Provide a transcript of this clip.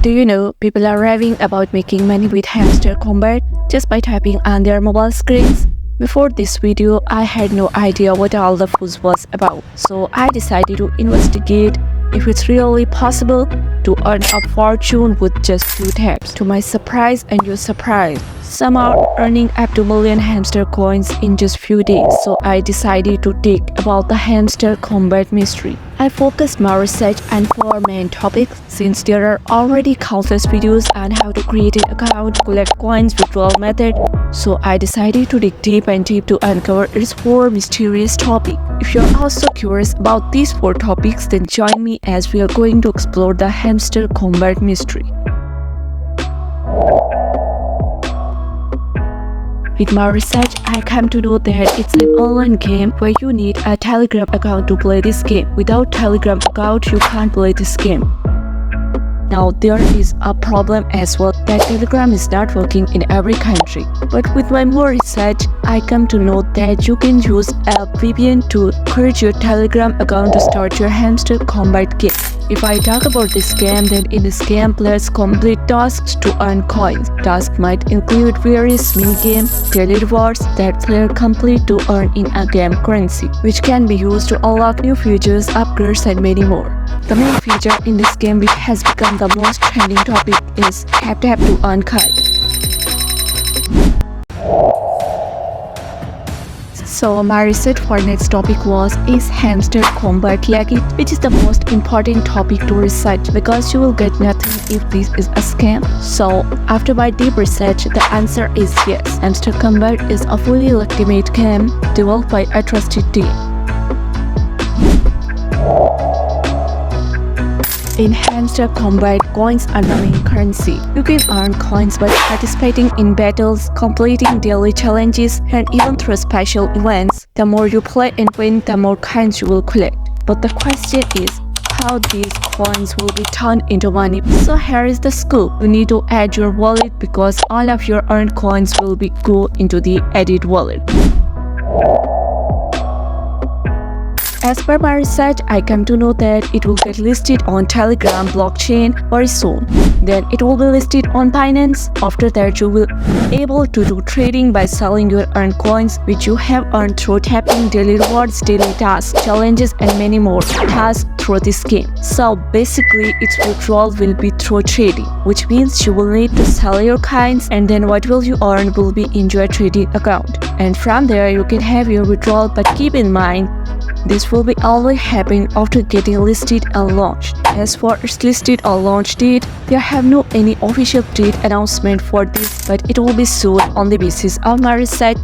Do you know, people are raving about making money with Hamster Kombat just by typing on their mobile screens? Before this video, I had no idea what all the fuzz was about, so I decided to investigate if it's really possible to earn a fortune with just few taps. To my surprise and your surprise, some are earning up to million hamster coins in just few days, so I decided to dig about the Hamster Kombat mystery. I focused my research on 4 main topics since there are already countless videos on how to create an account, collect coins, withdrawal method, so I decided to dig deep and deep to uncover its 4 mysterious topics. If you're also curious about these 4 topics, then join me as we are going to explore the Hamster Kombat mystery. With my research, I come to know that it's an online game where you need a Telegram account to play this game. Without Telegram account, you can't play this game. Now, there is a problem as well that Telegram is not working in every country. But with my more research, I come to know that you can use a VPN to create your Telegram account to start your Hamster Kombat game. If I talk about this game, then in this game, players complete tasks to earn coins. Tasks might include various mini-games, daily rewards that players complete to earn in-game currency, which can be used to unlock new features, upgrades, and many more. The main feature in this game which has become the most trending topic is tap to earn coins. So my research for next topic was, is Hamster Kombat legit? Which is the most important topic to research because you will get nothing if this is a scam. So after my deep research, the answer is yes. Hamster Kombat is a fully legitimate game developed by a trusted team. In Hamster Kombat, coins are the main currency. You can earn coins by participating in battles, completing daily challenges, and even through special events. The more you play and win, the more coins you will collect. But the question is, how these coins will be turned into money. So here is the scoop. You need to add your wallet because all of your earned coins will go into the added wallet. As per my research, I come to know that it will get listed on Telegram blockchain very soon. Then it will be listed on Binance. After that, you will be able to do trading by selling your earned coins which you have earned through tapping, daily rewards, daily tasks, challenges, and many more tasks through this game. So basically, its withdrawal will be through trading, which means you will need to sell your coins and then what will you earn will be in your trading account. And from there, you can have your withdrawal, but keep in mind, this will be only happen after getting listed and launched. As for its listed or launch date, there have no any official date announcement for this, but it will be soon on the basis of my research.